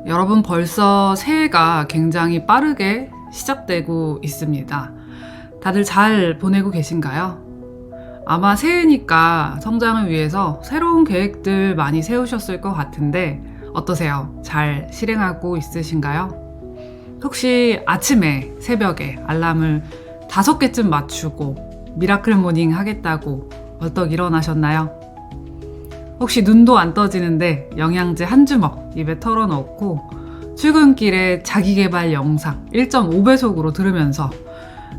여러분 벌써 새해가 굉장히 빠르게 시작되고 있습니다. 다들 잘 보내고 계신가요? 아마 새해니까 성장을 위해서 새로운 계획들 많이 세우셨을 것 같은데 어떠세요? 잘 실행하고 있으신가요? 혹시 아침에 새벽에 알람을 5개쯤 맞추고 미라클 모닝 하겠다고 벌떡 일어나셨나요? 혹시 눈도 안 떠지는데 영양제 한 주먹 입에 털어넣고 출근길에 자기계발 영상 1.5배속으로 들으면서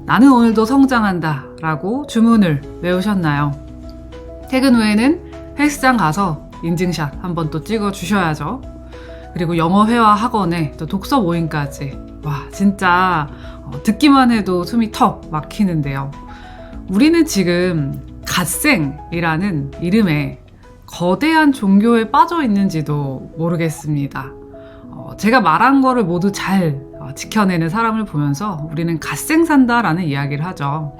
나는 오늘도 성장한다 라고 주문을 외우셨나요? 퇴근 후에는 헬스장 가서 인증샷 한번 또 찍어 주셔야죠. 그리고 영어회화 학원에 또 독서 모임까지. 와, 진짜 듣기만 해도 숨이 턱 막히는데요. 우리는 지금 갓생이라는 이름에 거대한 종교에 빠져 있는지도 모르겠습니다. 제가 말한 거를 모두 잘 지켜내는 사람을 보면서 우리는 갓생산다라는 이야기를 하죠.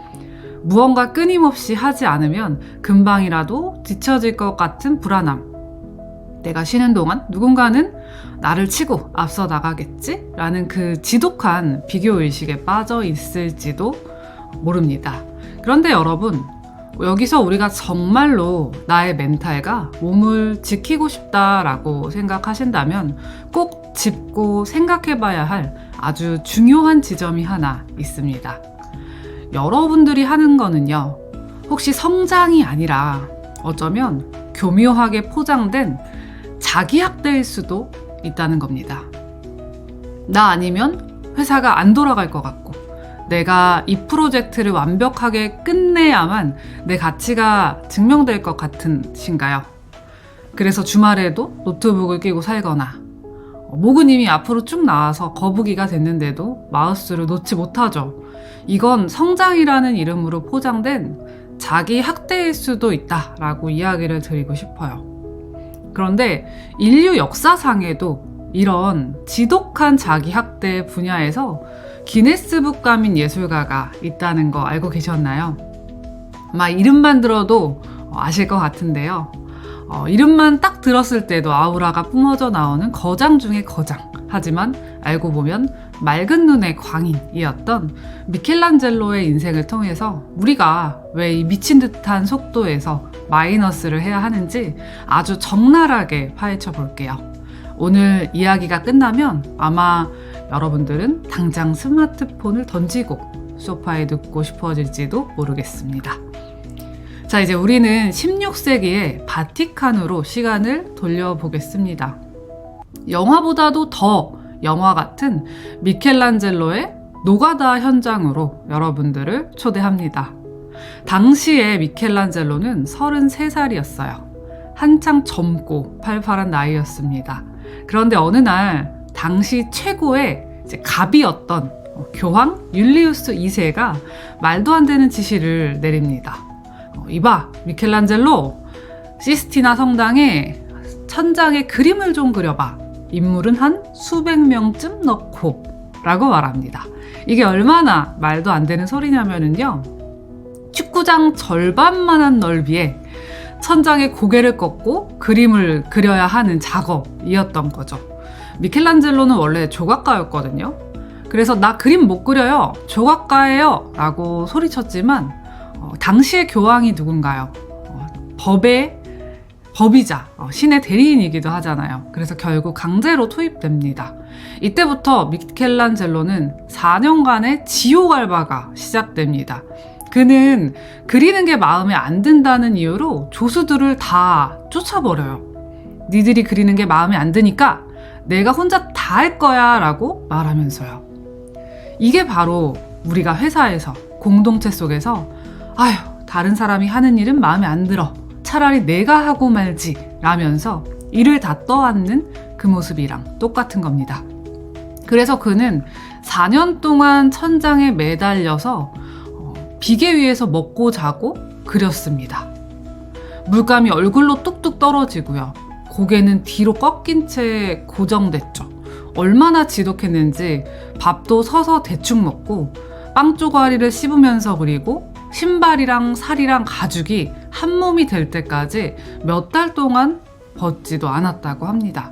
무언가 끊임없이 하지 않으면 금방이라도 뒤처질 것 같은 불안함. 내가 쉬는 동안 누군가는 나를 치고 앞서 나가겠지? 라는 그 지독한 비교의식에 빠져 있을지도 모릅니다. 그런데 여러분, 여기서 우리가 정말로 나의 멘탈과 몸을 지키고 싶다라고 생각하신다면 꼭 짚고 생각해 봐야 할 아주 중요한 지점이 하나 있습니다. 여러분들이 하는 거는요, 혹시 성장이 아니라 어쩌면 교묘하게 포장된 자기학대일 수도 있다는 겁니다. 나 아니면 회사가 안 돌아갈 것 같고 내가 이 프로젝트를 완벽하게 끝내야만 내 가치가 증명될 것 같으신가요? 그래서 주말에도 노트북을 끼고 살거나 모그님이 앞으로 쭉 나와서 거북이가 됐는데도 마우스를 놓지 못하죠. 이건 성장이라는 이름으로 포장된 자기 학대일 수도 있다라고 이야기를 드리고 싶어요. 그런데 인류 역사상에도 이런 지독한 자기 학대 분야에서 기네스북 가민 예술가가 있다는 거 알고 계셨나요? 아마 이름만 들어도 아실 것 같은데요. 이름만 딱 들었을 때도 아우라가 뿜어져 나오는 거장 중의 거장. 하지만 알고 보면 맑은 눈의 광인이었던 미켈란젤로의 인생을 통해서 우리가 왜 이 미친 듯한 속도에서 마이너스를 해야 하는지 아주 적나라하게 파헤쳐 볼게요. 오늘 이야기가 끝나면 아마 여러분들은 당장 스마트폰을 던지고 소파에 눕고 싶어질지도 모르겠습니다. 자, 이제 우리는 16세기의 바티칸으로 시간을 돌려보겠습니다. 영화보다도 더 영화 같은 미켈란젤로의 노가다 현장으로 여러분들을 초대합니다. 당시에 미켈란젤로는 33살이었어요. 한창 젊고 팔팔한 나이였습니다. 그런데 어느 날 당시 최고의 갑이었던 교황 율리우스 2세가 말도 안 되는 지시를 내립니다. 이봐, 미켈란젤로, 시스티나 성당에 천장에 그림을 좀 그려봐. 인물은 한 수백 명쯤 넣고 라고 말합니다. 이게 얼마나 말도 안 되는 소리냐면요, 축구장 절반만한 넓이에 천장에 고개를 꺾고 그림을 그려야 하는 작업이었던 거죠. 미켈란젤로는 원래 조각가였거든요. 그래서 나 그림 못 그려요, 조각가예요 라고 소리쳤지만 당시의 교황이 누군가요? 법이자 신의 대리인이기도 하잖아요. 그래서 결국 강제로 투입됩니다. 이때부터 미켈란젤로는 4년간의 지옥 알바가 시작됩니다. 그는 그리는 게 마음에 안 든다는 이유로 조수들을 다 쫓아버려요. 니들이 그리는 게 마음에 안 드니까 내가 혼자 다 할 거야 라고 말하면서요. 이게 바로 우리가 회사에서 공동체 속에서 아휴, 다른 사람이 하는 일은 마음에 안 들어, 차라리 내가 하고 말지 라면서 일을 다 떠안는 그 모습이랑 똑같은 겁니다. 그래서 그는 4년 동안 천장에 매달려서 비계 위에서 먹고 자고 그렸습니다. 물감이 얼굴로 뚝뚝 떨어지고요. 고개는 뒤로 꺾인 채 고정됐죠. 얼마나 지독했는지 밥도 서서 대충 먹고 빵 쪼가리를 씹으면서 그리고 신발이랑 살이랑 가죽이 한 몸이 될 때까지 몇 달 동안 벗지도 않았다고 합니다.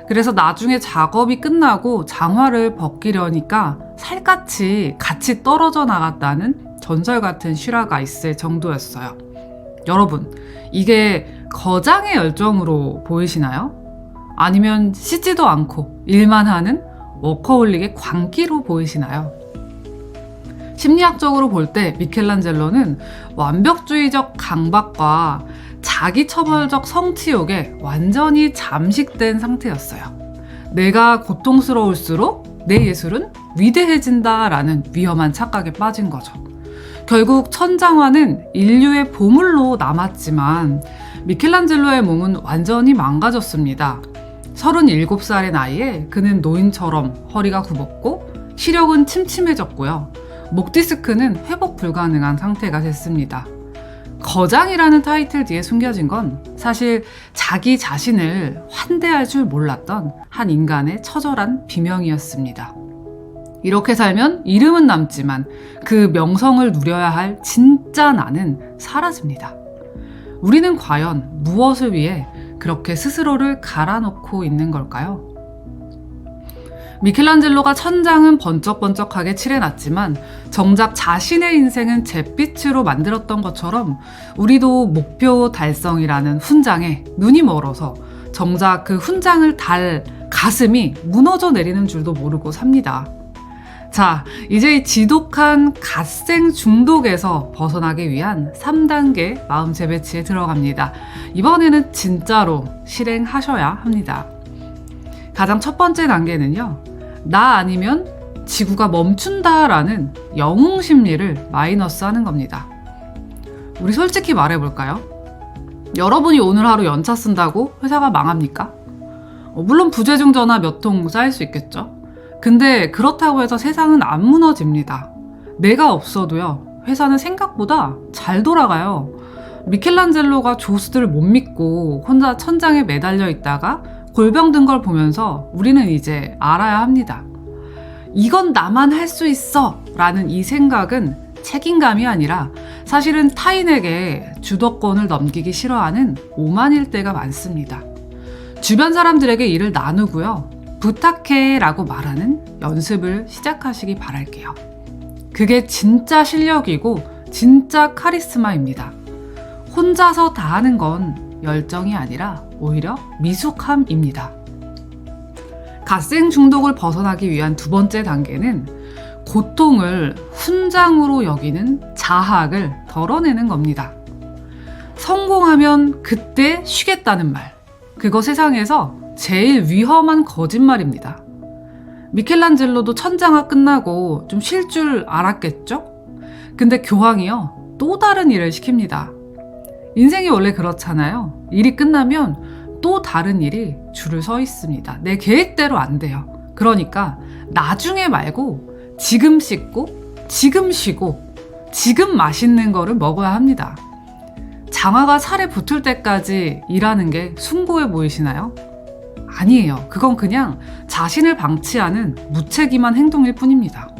그래서 나중에 작업이 끝나고 장화를 벗기려니까 살갗이 같이 떨어져 나갔다는 전설 같은 실화가 있을 정도였어요. 여러분, 이게 거장의 열정으로 보이시나요? 아니면 씻지도 않고 일만 하는 워커홀릭의 광기로 보이시나요? 심리학적으로 볼 때 미켈란젤로는 완벽주의적 강박과 자기 처벌적 성취욕에 완전히 잠식된 상태였어요. 내가 고통스러울수록 내 예술은 위대해진다라는 위험한 착각에 빠진 거죠. 결국 천장화는 인류의 보물로 남았지만 미켈란젤로의 몸은 완전히 망가졌습니다. 37살의 나이에 그는 노인처럼 허리가 굽었고 시력은 침침해졌고요. 목 디스크는 회복 불가능한 상태가 됐습니다. 거장이라는 타이틀 뒤에 숨겨진 건 사실 자기 자신을 환대할 줄 몰랐던 한 인간의 처절한 비명이었습니다. 이렇게 살면 이름은 남지만 그 명성을 누려야 할 진짜 나는 사라집니다. 우리는 과연 무엇을 위해 그렇게 스스로를 갈아놓고 있는 걸까요? 미켈란젤로가 천장은 번쩍번쩍하게 칠해놨지만 정작 자신의 인생은 잿빛으로 만들었던 것처럼 우리도 목표 달성이라는 훈장에 눈이 멀어서 정작 그 훈장을 달 가슴이 무너져 내리는 줄도 모르고 삽니다. 자, 이제 이 지독한 갓생 중독에서 벗어나기 위한 3단계 마음 재배치에 들어갑니다. 이번에는 진짜로 실행하셔야 합니다. 가장 첫 번째 단계는요, 나 아니면 지구가 멈춘다라는 영웅 심리를 마이너스 하는 겁니다. 우리 솔직히 말해볼까요? 여러분이 오늘 하루 연차 쓴다고 회사가 망합니까? 물론 부재중 전화 몇 통 쌓일 수 있겠죠. 근데 그렇다고 해서 세상은 안 무너집니다. 내가 없어도요, 회사는 생각보다 잘 돌아가요. 미켈란젤로가 조수들을 못 믿고 혼자 천장에 매달려 있다가 골병 든 걸 보면서 우리는 이제 알아야 합니다. 이건 나만 할 수 있어 라는 이 생각은 책임감이 아니라 사실은 타인에게 주도권을 넘기기 싫어하는 오만일 때가 많습니다. 주변 사람들에게 일을 나누고요, 부탁해 라고 말하는 연습을 시작하시기 바랄게요. 그게 진짜 실력이고 진짜 카리스마입니다. 혼자서 다 하는 건 열정이 아니라 오히려 미숙함입니다. 갓생 중독을 벗어나기 위한 두 번째 단계는 고통을 훈장으로 여기는 자학을 덜어내는 겁니다. 성공하면 그때 쉬겠다는 말, 그거 세상에서 제일 위험한 거짓말입니다. 미켈란젤로도 천장화 끝나고 좀 쉴 줄 알았겠죠? 근데 교황이요, 또 다른 일을 시킵니다. 인생이 원래 그렇잖아요. 일이 끝나면 또 다른 일이 줄을 서 있습니다. 내 계획대로 안 돼요. 그러니까 나중에 말고 지금 씻고, 지금 쉬고, 지금 맛있는 거를 먹어야 합니다. 장화가 살에 붙을 때까지 일하는 게 숭고해 보이시나요? 아니에요. 그건 그냥 자신을 방치하는 무책임한 행동일 뿐입니다.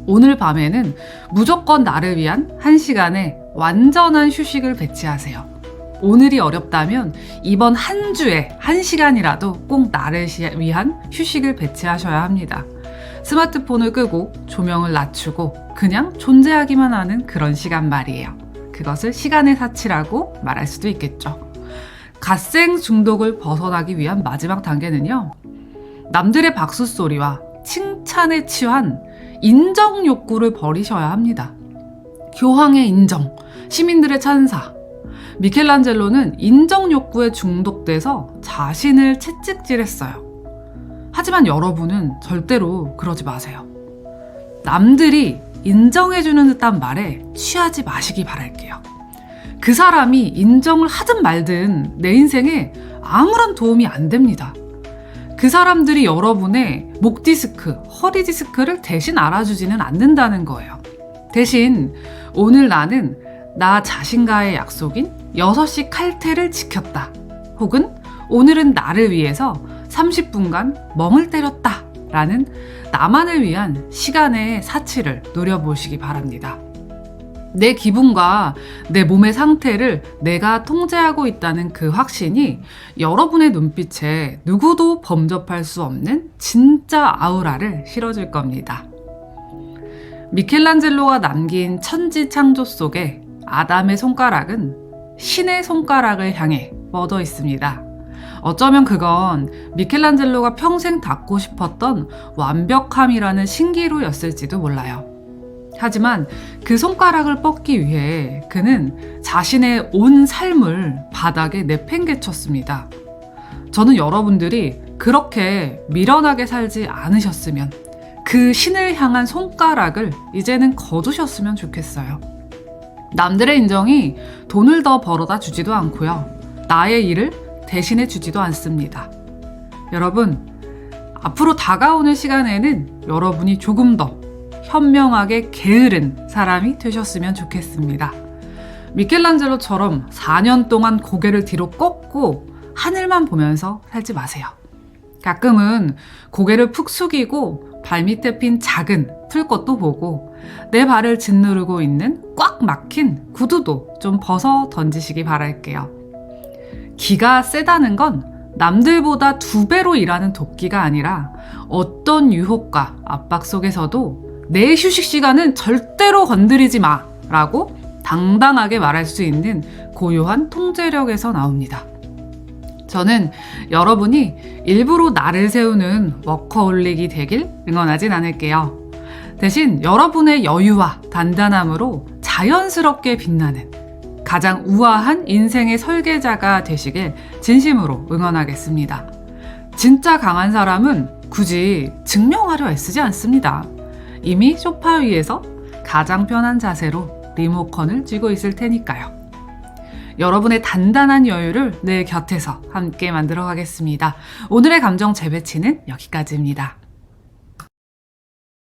오늘 밤에는 무조건 나를 위한 1시간의 완전한 휴식을 배치하세요. 오늘이 어렵다면 이번 한 주에 1시간이라도 꼭 나를 위한 휴식을 배치하셔야 합니다. 스마트폰을 끄고 조명을 낮추고 그냥 존재하기만 하는 그런 시간 말이에요. 그것을 시간의 사치라고 말할 수도 있겠죠. 갓생 중독을 벗어나기 위한 마지막 단계는요, 남들의 박수 소리와 칭찬에 취한 인정 욕구를 버리셔야 합니다. 교황의 인정, 시민들의 찬사. 미켈란젤로는 인정 욕구에 중독돼서 자신을 채찍질했어요. 하지만 여러분은 절대로 그러지 마세요. 남들이 인정해주는 듯한 말에 취하지 마시기 바랄게요. 그 사람이 인정을 하든 말든 내 인생에 아무런 도움이 안 됩니다. 그 사람들이 여러분의 목 디스크, 허리 디스크를 대신 알아주지는 않는다는 거예요. 대신 오늘 나는 나 자신과의 약속인 6시 칼퇴를 지켰다. 혹은 오늘은 나를 위해서 30분간 멍을 때렸다. 라는 나만을 위한 시간의 사치를 노려보시기 바랍니다. 내 기분과 내 몸의 상태를 내가 통제하고 있다는 그 확신이 여러분의 눈빛에 누구도 범접할 수 없는 진짜 아우라를 실어줄 겁니다. 미켈란젤로가 남긴 천지 창조 속에 아담의 손가락은 신의 손가락을 향해 뻗어 있습니다. 어쩌면 그건 미켈란젤로가 평생 닿고 싶었던 완벽함이라는 신기루였을지도 몰라요. 하지만 그 손가락을 뻗기 위해 그는 자신의 온 삶을 바닥에 내팽개쳤습니다. 저는 여러분들이 그렇게 미련하게 살지 않으셨으면 그 신을 향한 손가락을 이제는 거두셨으면 좋겠어요. 남들의 인정이 돈을 더 벌어다 주지도 않고요. 나의 일을 대신해 주지도 않습니다. 여러분, 앞으로 다가오는 시간에는 여러분이 조금 더 현명하게 게으른 사람이 되셨으면 좋겠습니다. 미켈란젤로처럼 4년 동안 고개를 뒤로 꺾고 하늘만 보면서 살지 마세요. 가끔은 고개를 푹 숙이고 발밑에 핀 작은 풀꽃도 보고 내 발을 짓누르고 있는 꽉 막힌 구두도 좀 벗어 던지시기 바랄게요. 기가 세다는 건 남들보다 2배로 일하는 도끼가 아니라 어떤 유혹과 압박 속에서도 내 휴식 시간은 절대로 건드리지 마 라고 당당하게 말할 수 있는 고요한 통제력에서 나옵니다. 저는 여러분이 일부러 나를 세우는 워커홀릭이 되길 응원하진 않을게요. 대신 여러분의 여유와 단단함으로 자연스럽게 빛나는 가장 우아한 인생의 설계자가 되시길 진심으로 응원하겠습니다. 진짜 강한 사람은 굳이 증명하려 애쓰지 않습니다. 이미 소파 위에서 가장 편한 자세로 리모컨을 쥐고 있을 테니까요. 여러분의 단단한 여유를 내 곁에서 함께 만들어 가겠습니다. 오늘의 감정 재배치는 여기까지입니다.